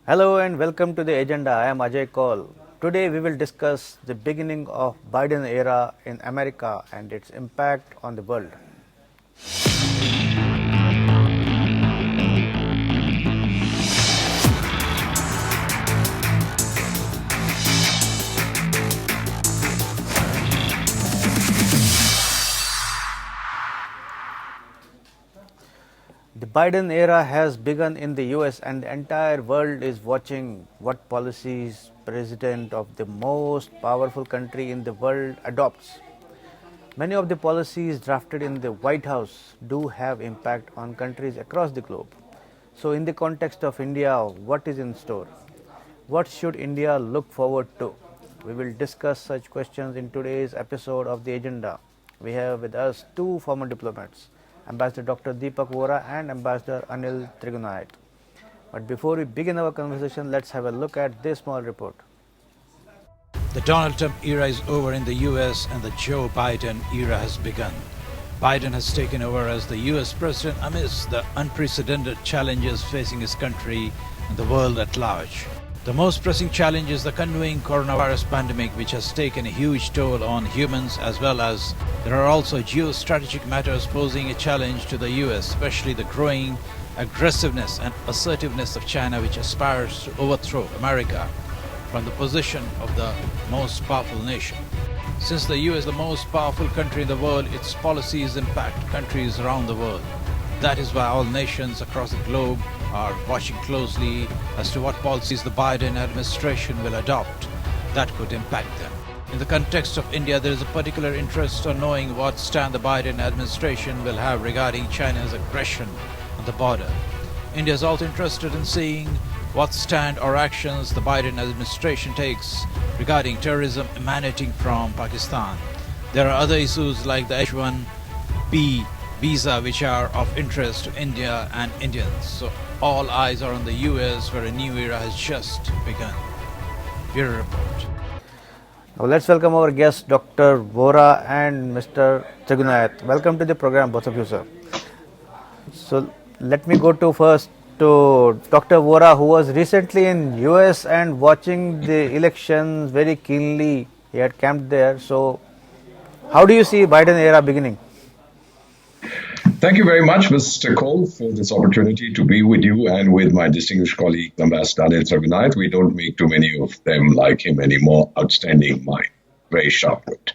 Hello and welcome to the agenda. I am Ajay Kaul. Today we will discuss the beginning of Biden era in America and its impact on the world. The Biden era has begun in the US and the entire world is watching what policies president of the most powerful country in the world adopts. Many of the policies drafted in the White House do have impact on countries across the globe. So in the context of India, what is in store? What should India look forward to? We will discuss such questions in today's episode of the agenda. We have with us two former diplomats, Ambassador Dr. Deepak Vora and Ambassador Anil Trigunayat. But before we begin our conversation, let's have a look at this small report. The Donald Trump era is over in the US and the Joe Biden era has begun. Biden has taken over as the US president amidst the unprecedented challenges facing his country and the world at large. The most pressing challenge is the continuing coronavirus pandemic, which has taken a huge toll on humans, as well as there are also geostrategic matters posing a challenge to the US, especially the growing aggressiveness and assertiveness of China, which aspires to overthrow America from the position of the most powerful nation. Since the US is the most powerful country in the world, its policies impact countries around the world. That is why all nations across the globe are watching closely as to what policies the Biden administration will adopt that could impact them. In the context of India, there is a particular interest on knowing what stand the Biden administration will have regarding China's aggression on the border. India is also interested in seeing what stand or actions the Biden administration takes regarding terrorism emanating from Pakistan. There are other issues like the H-1B visa which are of interest to India and Indians. So all eyes are on the US, where a new era has just begun. Bureau Report. Now let's welcome our guests, Dr. Vora and Mr. Trigunayat. Welcome to the program, both of you, sir. So let me go to first to Dr. Vora, who was recently in US and watching the elections very keenly. He had camped there. So how do you see Biden era beginning? Thank you very much, Mr. Cole, for this opportunity to be with you and with my distinguished colleague, Ambassador Anil Trigunayat. We don't make too many of them like him anymore. Outstanding mind, very sharp wit.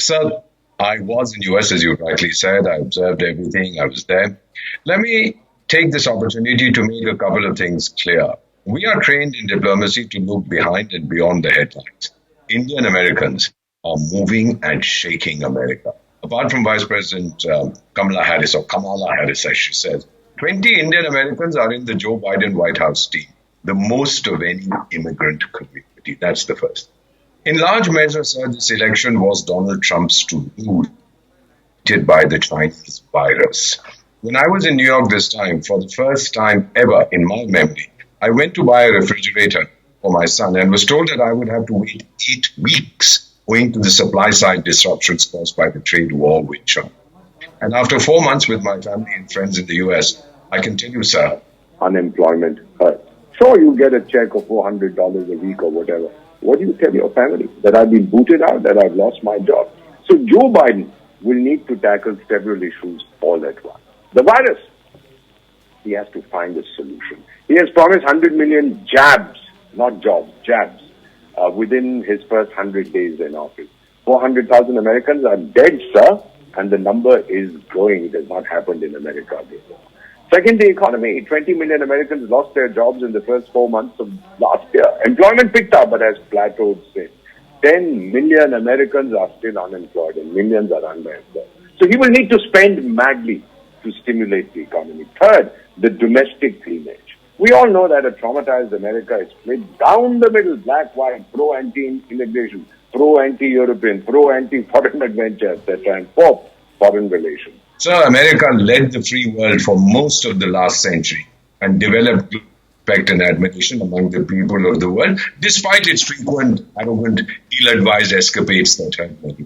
Sir, I was in US, as you rightly said. I observed everything. I was there. Let me take this opportunity to make a couple of things clear. We are trained in diplomacy to look behind and beyond the headlines. Indian Americans are moving and shaking America. Apart from Vice President Kamala Harris, as she says, 20 Indian Americans are in the Joe Biden White House team, the most of any immigrant community. That's the first. In large measure, sir, this election was Donald Trump's to rule by the Chinese virus. When I was in New York this time, for the first time ever in my memory, I went to buy a refrigerator for my son and was told that I would have to wait 8 weeks owing to the supply side disruptions caused by the trade war with China. And after 4 months with my family and friends in the US, I can tell you, sir, unemployment hurts. Sure, you get a check of $400 a week or whatever. What do you tell your family? That I've been booted out, that I've lost my job? So Joe Biden will need to tackle several issues all at once. The virus, he has to find a solution. He has promised 100 million jabs, not jobs, jabs, within his first 100 days in office. 400,000 Americans are dead, sir, and the number is growing. It has not happened in America before. Second, the economy. 20 million Americans lost their jobs in the first 4 months of last year. Employment picked up, but has plateaued since. 10 million Americans are still unemployed and millions are underemployed. So he will need to spend madly to stimulate the economy. Third, the domestic cleavage. We all know that a traumatized America is split down the middle, black, white, pro-anti-immigration, pro-anti-European, pro-anti-foreign adventure, etc. And fourth, foreign relations. So America led the free world for most of the last century and developed respect and admiration among the people of the world, despite its frequent, arrogant, ill-advised escapades that had many.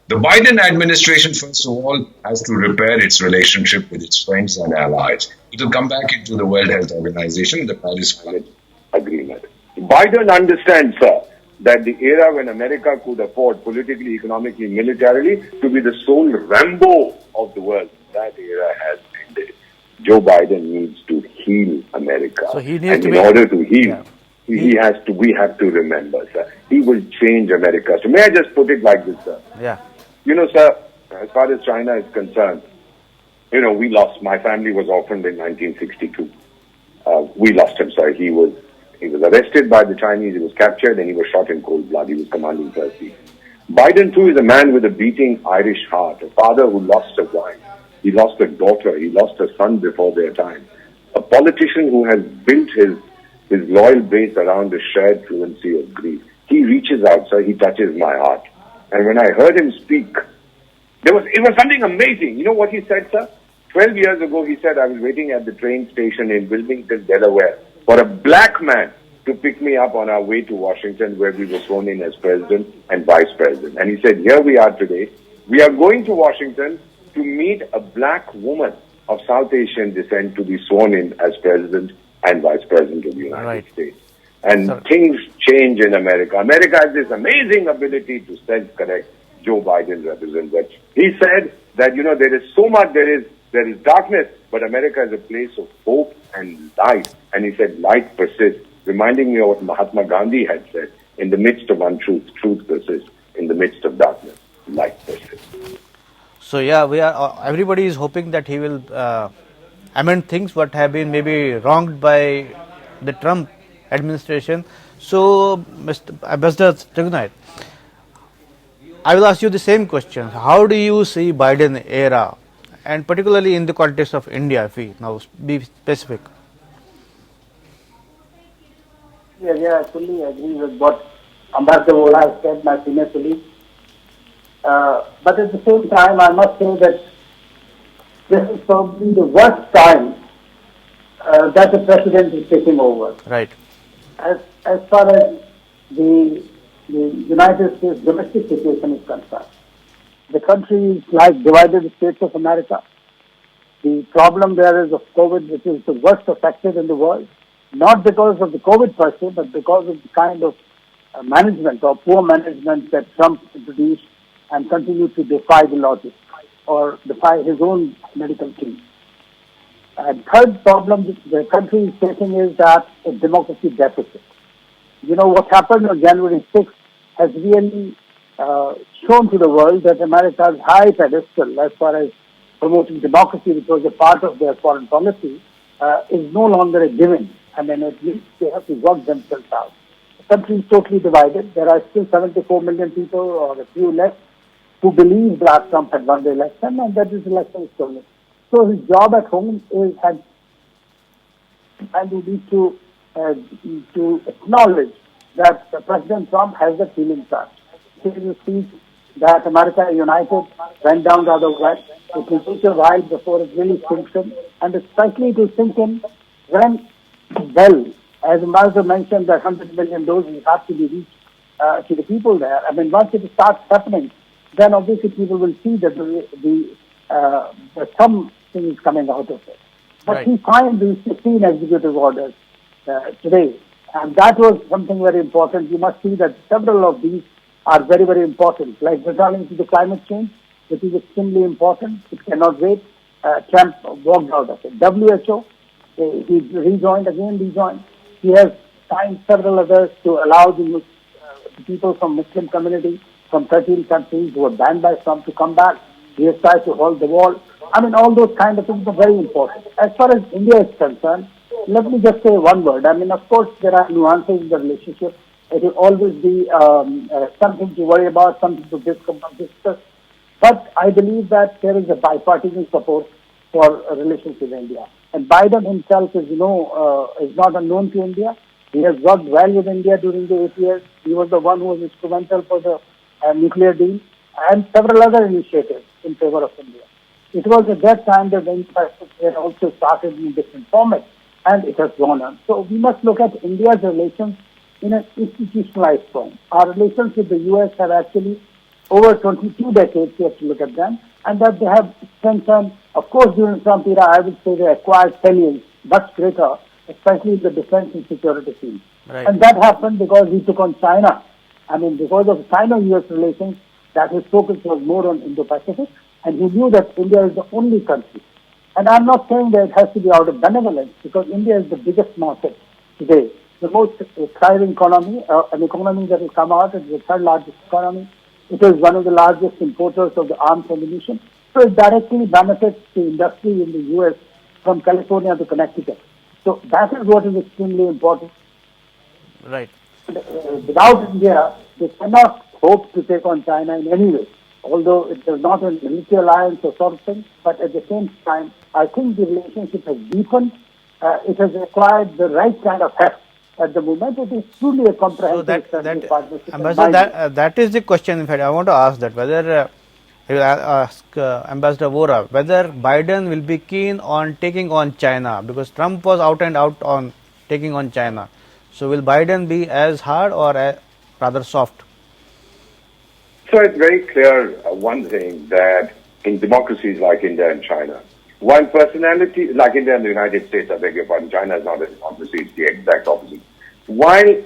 The Biden administration, first of all, has to repair its relationship with its friends and allies. It will come back into the World Health Organization, the Paris Climate Agreement. Biden understands, sir, that the era when America could afford politically, economically, militarily to be the sole Rambo of the world, that era has ended. Joe Biden needs to heal America. So he needs and in order to heal, we have to remember, sir, he will change America. So may I just put it like this, sir? Yeah. You know, sir, as far as China is concerned, you know, we lost, my family was orphaned in 1962. We lost him, sir. He was arrested by the Chinese, he was captured, and he was shot in cold blood. He was commanding first league. Biden, too, is a man with a beating Irish heart, a father who lost a wife. He lost a daughter. He lost a son before their time. A politician who has built his loyal base around a shared fluency of grief. He reaches out, sir. He touches my heart. And when I heard him speak, it was something amazing. You know what he said, sir? 12 years ago, he said, I was waiting at the train station in Wilmington, Delaware, for a black man to pick me up on our way to Washington, where we were sworn in as president and vice president. And he said, here we are today. We are going to Washington to meet a black woman of South Asian descent to be sworn in as president and vice president of the United States. And things change in America. America has this amazing ability to self-correct. Joe Biden represents that. He said that, you know, there is so much, there is darkness, but America is a place of hope and light. And he said, light persists, reminding me of what Mahatma Gandhi had said, in the midst of untruth, truth persists. In the midst of darkness, light persists. So yeah, everybody is hoping that he will amend things what have been maybe wronged by the Trump administration. So, Mr. Ambassador Jagannath, I will ask you the same question. How do you see Biden era, and particularly in the context of India, if we now be specific? Yeah, I fully agree with what Ambassador Vola has said, my senior colleague. But at the same time, I must say that this is probably the worst time that the president is taking over. Right. As far as the United States domestic situation is concerned, the country is like divided states of America. The problem there is of COVID, which is the worst affected in the world, not because of the COVID per se, but because of the kind of management or poor management that Trump introduced and continued to defy the logic or defy his own medical team. And third problem the country is facing is that a democracy deficit. You know, what happened on January 6th has really shown to the world that America's high pedestal as far as promoting democracy, which was a part of their foreign policy, is no longer a given. I mean, at least they have to work themselves out. The country is totally divided. There are still 74 million people or a few less who believe that Trump had won the election and that this election is stolen. So his job at home is, and we need to acknowledge that President Trump has the feeling touch. He is a speech that America United went down the other way. It will take a while before it really sinks in, and it's likely to sink in when, well, as Ambassador mentioned, that 100 million doses have to be reached to the people there. I mean, once it starts happening, then obviously people will see that some things coming out of it. But he signed these 15 executive orders today, and that was something very important. You must see that several of these are very, very important, like returning to the climate change, which is extremely important. It cannot wait. Trump walked out of it. WHO, he rejoined. He has signed several others to allow the people from Muslim community from 13 countries who were banned by Trump to come back. He has tried to hold the wall. I mean, all those kind of things are very important. As far as India is concerned, let me just say one word. I mean, of course, there are nuances in the relationship. It will always be something to worry about, something to discuss. But I believe that there is a bipartisan support for relations with India. And Biden himself is not unknown to India. He has worked well with India during the 8 years. He was the one who was instrumental for the nuclear deal and several other initiatives in favor of India. It was at that time that the infrastructure also started in different formats, and it has gone on. So we must look at India's relations in an institutionalized form. Our relations with the U.S. have actually over 22 decades, you have to look at them, and that they have strengthened. Of course, during Trump era, I would say they acquired salience much greater, especially in the defense and security field. Right. And that happened because he took on China. I mean, because of China-US relations, that his focus was more on Indo-Pacific, and he knew that India is the only country. And I'm not saying that it has to be out of benevolence, because India is the biggest market today, the most thriving economy, an economy that will come out. It's the third largest economy. It is one of the largest importers of the arms ammunition. So it directly benefits the industry in the U.S. from California to Connecticut. So that is what is extremely important. Right. Without India, they cannot hope to take on China in any way, although it is not a military alliance or something. But at the same time, I think the relationship has deepened. It has acquired the right kind of heft. At the moment, it is truly a comprehensive strategic partnership. Ambassador, that is the question. In fact, I want to ask that whether I will ask Ambassador Vora whether Biden will be keen on taking on China, because Trump was out and out on taking on China. So will Biden be as hard or rather soft? So it's very clear, one thing, that in democracies like India and China, while personality, like India and the United States, I beg your pardon, China is not a democracy, it's the exact opposite. While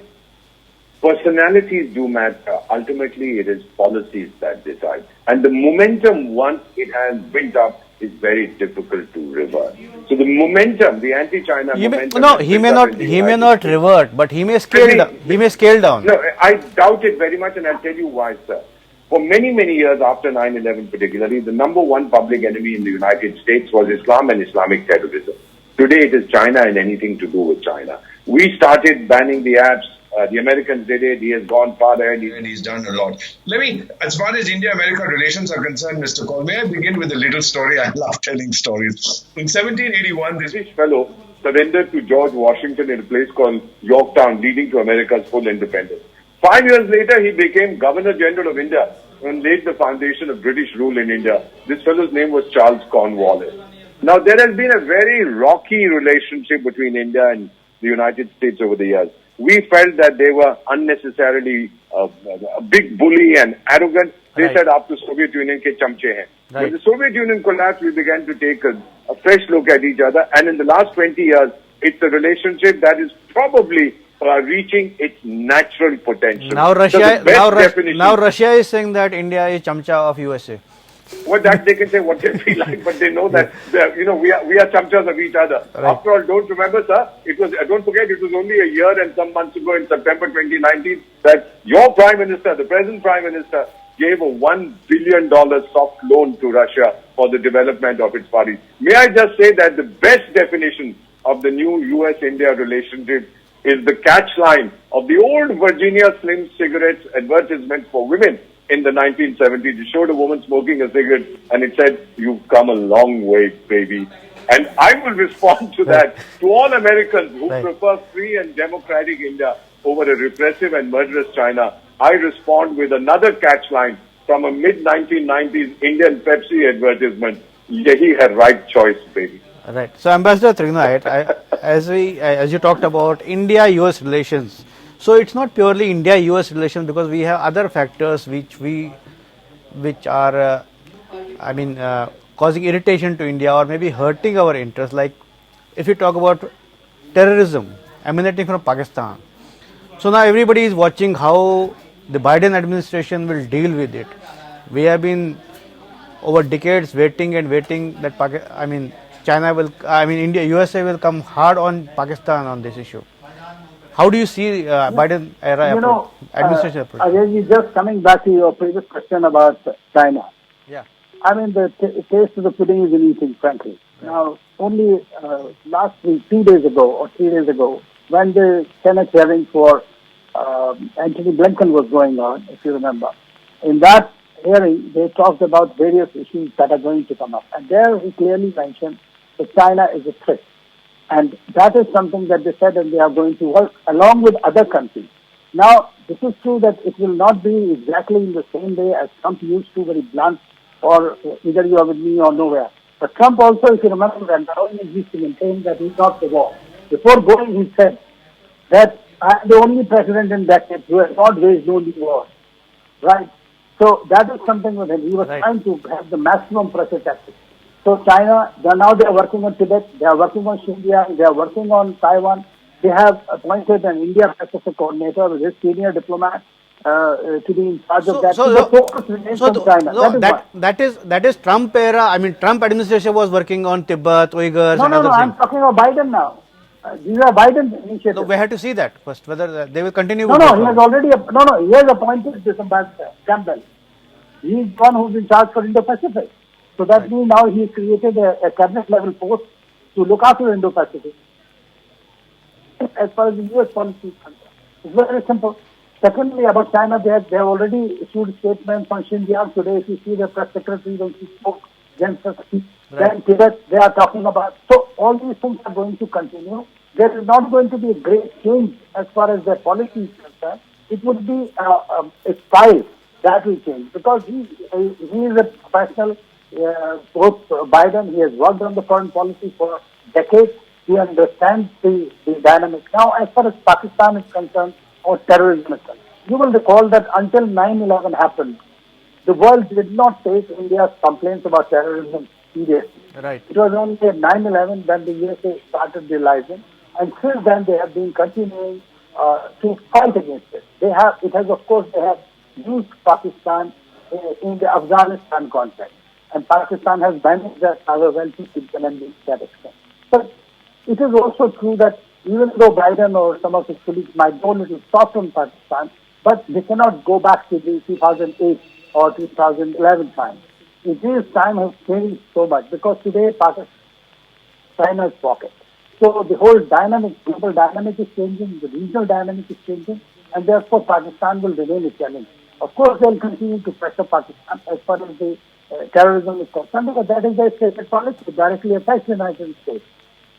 personalities do matter, ultimately it is policies that decide. And the momentum, once it has built up, is very difficult to reverse. So the momentum, the anti-China momentum... he may not revert, but he may scale down. He may scale down. No, I doubt it very much, and I'll tell you why, sir. For many, many years after 9/11 particularly, the number one public enemy in the United States was Islam and Islamic terrorism. Today it is China and anything to do with China. We started banning the apps. The Americans did it. He has gone far ahead. And he's done a lot. Let me, as far as India-America relations are concerned, Mr. Kaul, may I begin with a little story? I love telling stories. In 1781, this British fellow surrendered to George Washington in a place called Yorktown, leading to America's full independence. 5 years later, he became Governor General of India and laid the foundation of British rule in India. This fellow's name was Charles Cornwallis. Now, there has been a very rocky relationship between India and the United States over the years. We felt that they were unnecessarily a big bully and arrogant. They said, after Soviet Union ke chamche hain. Right. When the Soviet Union collapsed, we began to take a fresh look at each other. And in the last 20 years, it's a relationship that is probably reaching its natural potential. Now Russia is saying that India is chamcha of USA. Well, that they can say what they feel like, but they know that we are chamchas of each other. Right. After all, don't remember, sir. Don't forget, it was only a year and some months ago in September 2019 that your Prime Minister, the present Prime Minister, gave a $1 billion soft loan to Russia for the development of its Far East. May I just say that the best definition of the new US-India relationship is the catch line of the old Virginia Slim cigarettes advertisement for women in the 1970s. It showed a woman smoking a cigarette and it said, "You've come a long way, baby." And I will respond to that to all Americans who prefer free and democratic India over a repressive and murderous China. I respond with another catch line from a mid-1990s Indian Pepsi advertisement. Yahi hai right choice, baby. Right. So, Ambassador Trignayat, as you talked about India-US relations, so it's not purely India-US relations because we have other factors which are, causing irritation to India or maybe hurting our interests. Like, if you talk about terrorism emanating from Pakistan, so now everybody is watching how the Biden administration will deal with it. We have been over decades waiting that USA will come hard on Pakistan on this issue. How do you see Biden era administration approach? Again, just coming back to your previous question about China. Yeah. I mean, the taste of the pudding is in eating, frankly. Right. Now, only last week, 2 days ago or 3 days ago, when the Senate hearing for Anthony Blinken was going on, if you remember, in that hearing, they talked about various issues that are going to come up. And there he clearly mentioned that China is a threat. And that is something that they said, and they are going to work along with other countries. Now, this is true that it will not be exactly in the same way as Trump used to, very blunt, or either you are with me or nowhere. But Trump also, if you remember, and not only used to maintain that he's not the war. Before going, he said that I am the only president in decades who has not waged no new war. Right? So that is something with him. He was trying to have the maximum pressure tactics. So China, they are working on Tibet, they are working on Xinjiang, they are working on Taiwan. They have appointed an India-Pacific coordinator with his senior diplomat to be in charge of that. So the focus remains on China. That is Trump era. I mean, Trump administration was working on Tibet, Uyghurs, and other things. I'm talking about Biden now. These are Biden's initiatives. No, we have to see that first, whether they will continue. He has already, he has appointed this ambassador, Campbell. He is one who's in charge for Indo-Pacific. So that means now he created a cabinet level post to look after Indo-Pacific. As far as the US policy is concerned, it's very simple. Secondly, about China, they have already issued statements on Xinjiang today. If you see the press secretary when she spoke, then Tibet, they are talking about. So all these things are going to continue. There is not going to be a great change as far as their policy is concerned. It would be a style that will change because he is a professional. Both Biden, he has worked on the foreign policy for decades. He understands the dynamics. Now, as far as Pakistan is concerned, or terrorism is concerned, you will recall that until 9/11 happened, the world did not take India's complaints about terrorism seriously. Right. It was only at 9/11 when the USA started realizing, and since then they have been continuing to fight against it. They have used Pakistan in the Afghanistan context, and Pakistan has managed that rather well to implement that extent. But it is also true that even though Biden or some of his colleagues might go a little soft on Pakistan, but they cannot go back to the 2008 or 2011 time. This time has changed so much because today China's pocket. So the whole global dynamic is changing, the regional dynamic is changing, and therefore Pakistan will remain a challenge. Of course, they will continue to pressure Pakistan as far as the terrorism is concerned, because that is their stated policy, it directly affects the United States.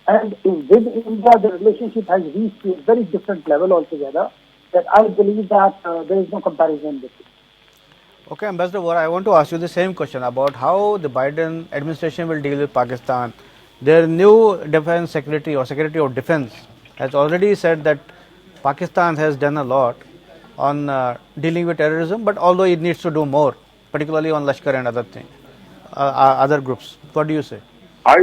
And with India, the relationship has reached to a very different level altogether, that I believe that there is no comparison with it. Okay, Ambassador Vora, I want to ask you the same question about how the Biden administration will deal with Pakistan. Their new defense secretary or secretary of defense has already said that Pakistan has done a lot on dealing with terrorism, but although it needs to do more, particularly on Lashkar and other things, other groups. What do you say? I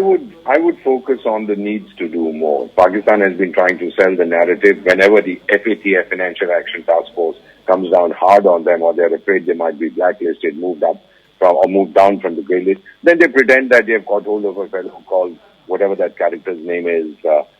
would focus on the needs to do more. Pakistan has been trying to sell the narrative whenever the FATF, Financial Action Task Force, comes down hard on them, or they're afraid they might be blacklisted, moved down from the grey list. Then they pretend that they have got hold of a fellow called whatever that character's name is,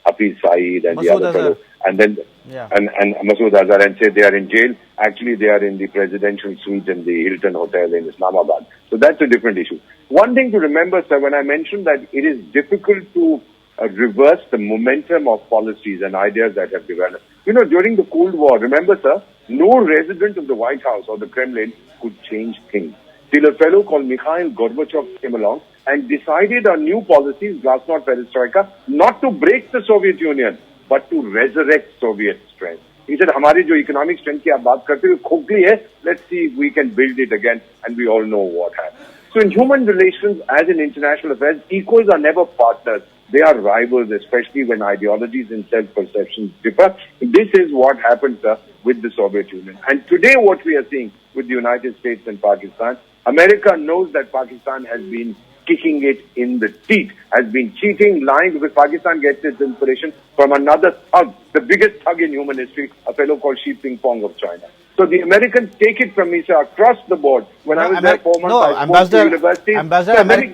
Hafiz Saeed and the other fellow, and then and Masood Azhar, and say they are in jail. Actually, they are in the presidential suite in the Hilton Hotel in Islamabad. So that's a different issue. One thing to remember, sir, when I mentioned that it is difficult to reverse the momentum of policies and ideas that have developed. During the Cold War, remember, sir, no resident of the White House or the Kremlin could change things. Till a fellow called Mikhail Gorbachev came along and decided on new policies, Glasnost, Perestroika, not to break the Soviet Union, but to resurrect Soviet strength. He said, "Hamari jo economic strength ki aap baat karte ho, khokli hai. Let's see if we can build it again." And we all know what happened. So in human relations, as in international affairs, equals are never partners. They are rivals, especially when ideologies and self-perceptions differ. This is what happened, sir, with the Soviet Union. And today what we are seeing with the United States and Pakistan, America knows that Pakistan has been kicking it in the teeth, has been cheating, lying, because Pakistan gets its inspiration from another thug, the biggest thug in human history, a fellow called Xi Jinping of China. So the Americans take it from me, sir, across the board. When I was there 4 months, I spoke to universities.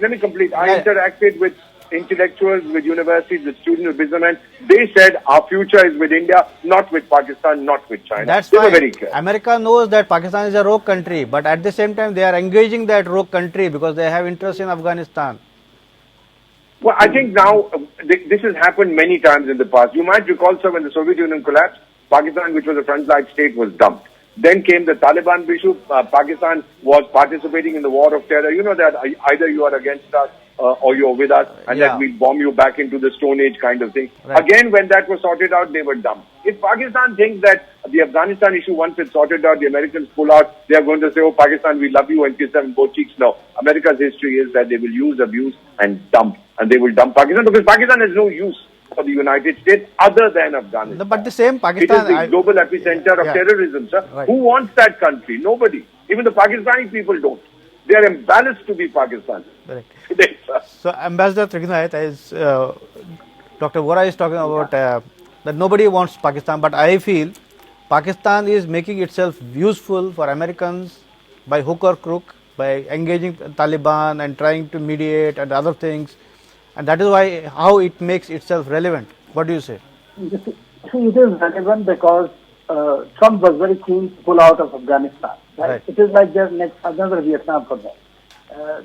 Let me complete. I interacted with intellectuals, with universities, with students, with businessmen. They said our future is with India, not with Pakistan, not with China. That's fine. Very clear. America knows that Pakistan is a rogue country, but at the same time they are engaging that rogue country because they have interest in Afghanistan. Well, I think now this has happened many times in the past. You might recall, sir, when the Soviet Union collapsed, Pakistan, which was a frontline state, was dumped. Then came the Taliban issue. Pakistan was participating in the war of terror. You know that either you are against us or you're with us, and that we'll bomb you back into the Stone Age kind of thing. Right. Again, when that was sorted out, they were dumped. If Pakistan thinks that the Afghanistan issue, once it's sorted out, the Americans pull out, they are going to say, "Oh, Pakistan, we love you," and kiss them in both cheeks. No. America's history is that they will use, abuse, and dump. And they will dump Pakistan because Pakistan has no use for the United States other than Afghanistan. No, but the same Pakistan... It is the global epicenter of terrorism, sir. Right. Who wants that country? Nobody. Even the Pakistani people don't. They are embarrassed to be Pakistani. Correct. Today, sir. So, Ambassador Trignath, as Dr. Vora is talking about that nobody wants Pakistan, but I feel Pakistan is making itself useful for Americans by hook or crook, by engaging Taliban and trying to mediate and other things, and that is why how it makes itself relevant. What do you say? It is relevant because Trump was very keen to pull out of Afghanistan. Right? It is like their next another Vietnam for them.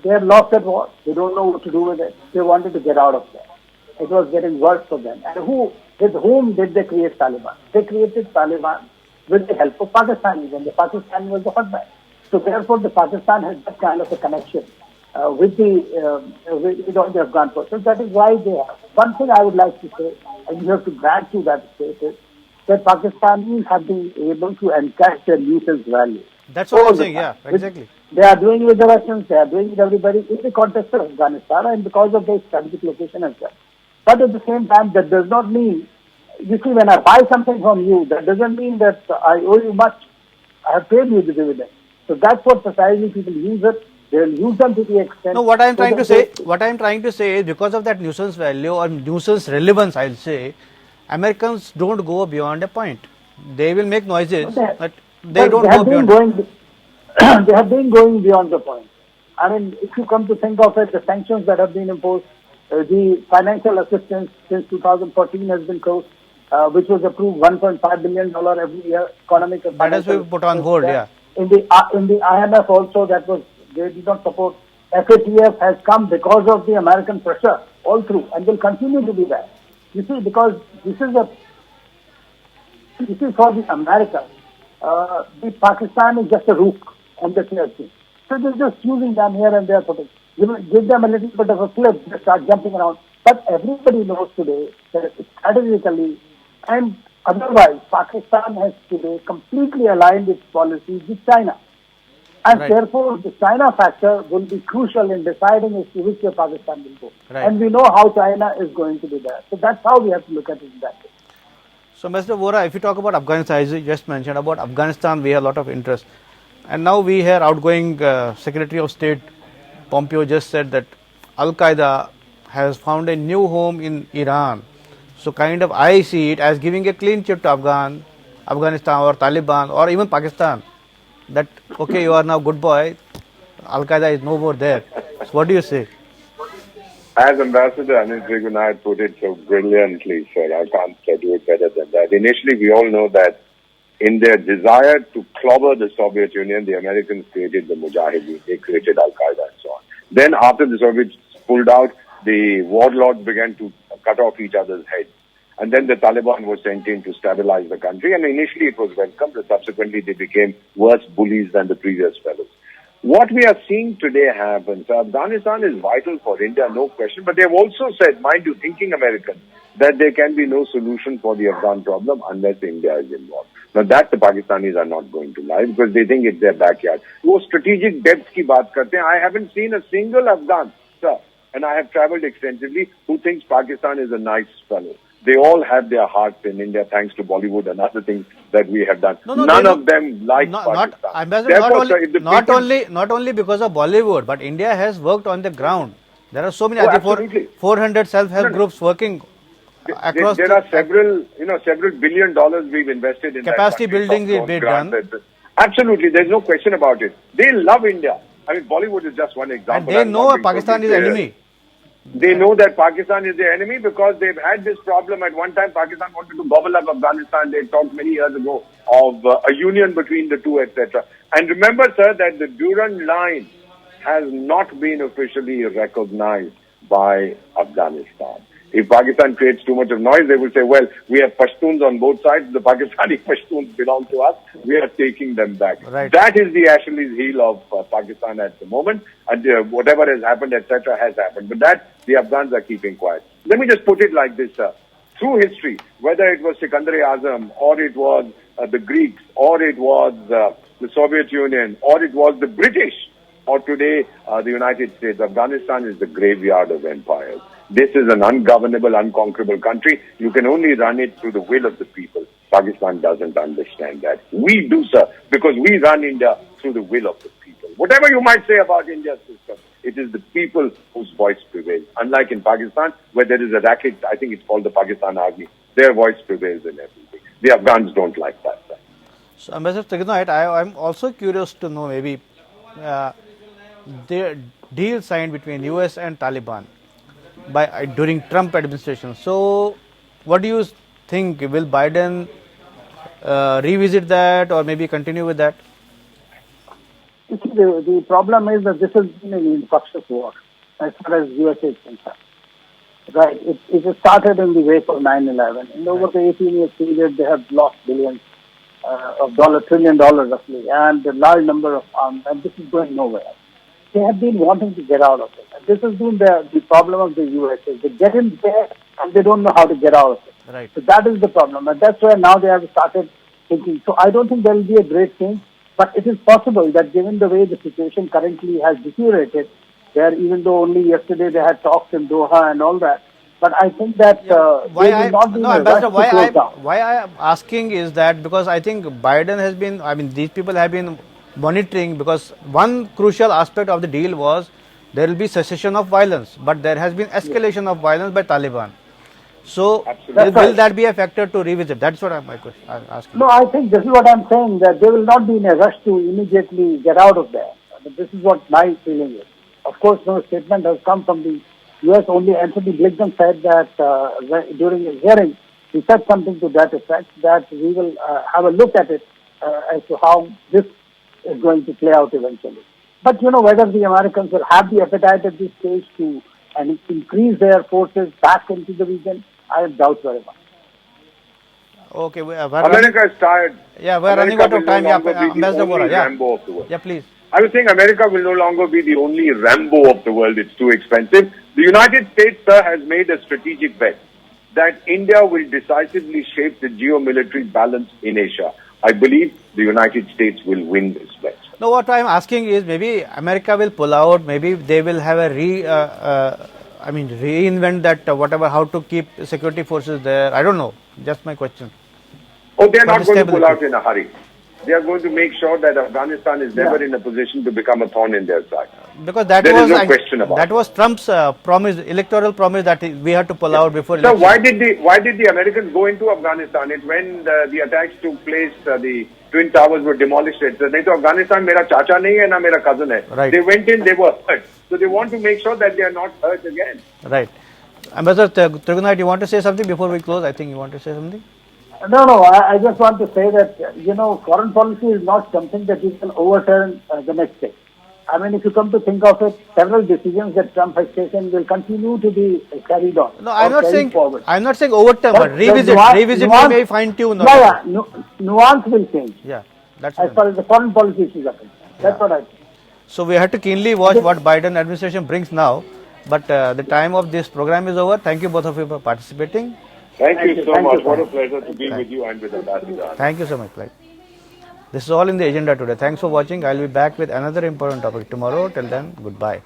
They have lost that war. They don't know what to do with it. They wanted to get out of there. It was getting worse for them. And with whom did they create Taliban? They created Taliban with the help of Pakistanis, and the Pakistan was the hotbed. So therefore, the Pakistan has that kind of a connection with all the Afghan forces. That is why they have. One thing I would like to say, and you have to grant to that state, is that Pakistanis have been able to encash their nuisance value. That's what I'm saying, yeah, exactly. They are doing it with the Russians, they are doing it with everybody in the context of Afghanistan and because of their strategic location as well. But at the same time, that does not mean, you see, when I buy something from you, that doesn't mean that I owe you much. I have paid you the dividend. So that's what society people use it. They will use them to the extent. No, what I am trying to say is because of that nuisance value or nuisance relevance, I'll say, Americans don't go beyond a point. They will make noises, but they don't go beyond. They have been going beyond the point. I mean, if you come to think of it, the sanctions that have been imposed, the financial assistance since 2014 has been closed, which was approved $1.5 billion every year. Economic that has been put on hold, yeah. In the IMF also, that was, they did not support. FATF has come because of the American pressure all through and will continue to be there. You see, because this is for the Americans. The Pakistan is just a rook on the clear scene. So they're just using them here and there. Give them a little bit of a flip, they start jumping around. But everybody knows today that strategically and otherwise, Pakistan has today completely aligned its policies with China. And therefore, the China factor will be crucial in deciding as to which way Pakistan will go. And we know how China is going to be there. So that's how we have to look at it in that way. So, Mr. Vora, if you talk about Afghanistan, as you just mentioned about Afghanistan, we have a lot of interest. And now we hear outgoing Secretary of State Pompeo just said that Al-Qaeda has found a new home in Iran. So kind of I see it as giving a clean chit to Afghanistan or Taliban or even Pakistan. That, okay, you are now good boy, Al-Qaeda is no more there. So what do you say? As Ambassador Anil Trignath put it so brilliantly, sir, I can't do it better than that. Initially, we all know that in their desire to clobber the Soviet Union, the Americans created the Mujahideen, they created Al-Qaeda and so on. Then after the Soviets pulled out, the warlords began to cut off each other's heads. And then the Taliban was sent in to stabilize the country. And initially it was welcomed, but subsequently they became worse bullies than the previous fellows. What we are seeing today happens. Afghanistan is vital for India, no question. But they have also said, mind you, thinking Americans, that there can be no solution for the Afghan problem unless India is involved. Now that the Pakistanis are not going to lie because they think it's their backyard. वो strategic depth की बात करते हैं. I haven't seen a single Afghan, sir, and I have travelled extensively, who thinks Pakistan is a nice fellow. They all have their hearts in India thanks to Bollywood and other things that we have done. None of them like Pakistan. Not only because of Bollywood, but India has worked on the ground. There are so many 400 self-help groups working across. There are several $1 billion we've invested in capacity building is being done. Absolutely, there's no question about it. They love India. I mean, Bollywood is just one example. And they know Pakistan is the enemy. They know that Pakistan is their enemy because they've had this problem. At one time, Pakistan wanted to gobble up Afghanistan. They talked many years ago of a union between the two, etc. And remember, sir, that the Durand line has not been officially recognized by Afghanistan. If Pakistan creates too much of noise, they will say, well, we have Pashtuns on both sides. The Pakistani Pashtuns belong to us. We are taking them back. Right. That is the Achilles heel of Pakistan at the moment. And whatever has happened, etc., has happened. But that, the Afghans are keeping quiet. Let me just put it like this, sir. Through history, whether it was Sikandar-e-Azam, or it was the Greeks, or it was the Soviet Union, or it was the British, or today the United States, Afghanistan is the graveyard of empires. This is an ungovernable, unconquerable country. You can only run it through the will of the people. Pakistan doesn't understand that. We do, sir, because we run India through the will of the people. Whatever you might say about India's system, it is the people whose voice prevails. Unlike in Pakistan, where there is a racket, I think it's called the Pakistan Army, their voice prevails in everything. The Afghans don't like that. So, Ambassador Trigunite, I'm also curious to know maybe the deal signed between US and Taliban during Trump administration. So, what do you think? Will Biden revisit that or maybe continue with that? You see, the problem is that this has been an infectious war as far as USA is concerned. Right. It started in the wake of 9/11. In over the 18-year period, they have lost billions of dollars, $1 trillion roughly, and a large number of arms, and this is going nowhere. They have been wanting to get out of it. And this has been the problem of the USA. They get in there and they don't know how to get out of it. Right. So that is the problem. And that's where now they have started thinking. So I don't think there will be a great change, but it is possible that given the way the situation currently has deteriorated, where even though only yesterday they had talks in Doha and all that, but I think that why I am asking is that because I think Biden has been, these people have been monitoring, because one crucial aspect of the deal was there will be cessation of violence, but there has been escalation of violence by Taliban. So will that be a factor to revisit? That's what I'm asking. No, I think this is what I'm saying, that they will not be in a rush to immediately get out of there. This is what my feeling is. Of course, no statement has come from the US. Only Anthony Blinken said that during his hearing, he said something to that effect, that we will have a look at it as to how this is going to play out eventually. But whether the Americans will have the appetite at this stage to increase their forces back into the region, I doubt very much. Okay, America is tired. Yeah, we're running out of time. Rambo of the world. Yeah, please. I would think America will no longer be the only Rambo of the world. It's too expensive. The United States, sir, has made a strategic bet that India will decisively shape the geomilitary balance in Asia. I believe the United States will win this bet. No, what I'm asking is maybe America will pull out, maybe they will have a reinvent that whatever, how to keep security forces there. I don't know. Just my question. Oh, they're not going to pull out in a hurry. They are going to make sure that Afghanistan is never in a position to become a thorn in their side. Because that there is no question about that was Trump's promise, electoral promise, that we had to pull out before election. So why did the Americans go into Afghanistan? It when the attacks took place, the Twin Towers were demolished. So Afghanistan, mera chacha nahi hai, na mera cousin hai. Right. They went in, they were hurt. So they want to make sure that they are not hurt again. Right. Ambassador Trigunite, you want to say something before we close? I think you want to say something. No, I just want to say that, foreign policy is not something that you can overturn the next day. I mean, if you come to think of it, several decisions that Trump has taken will continue to be carried on. No, I'm not saying forward. I'm not saying overturn, but revisit. Nuance, may fine tune. Nuance will change. Yeah, that's as far as the foreign policy issues are concerned. That's what I think. So we have to keenly watch what Biden administration brings now. But the time of this program is over. Thank you both of you for participating. Thank you so much. What a pleasure to be with you and with Ambassador. Thank you so much. This is all in the agenda today. Thanks for watching. I'll be back with another important topic tomorrow. Till then, goodbye.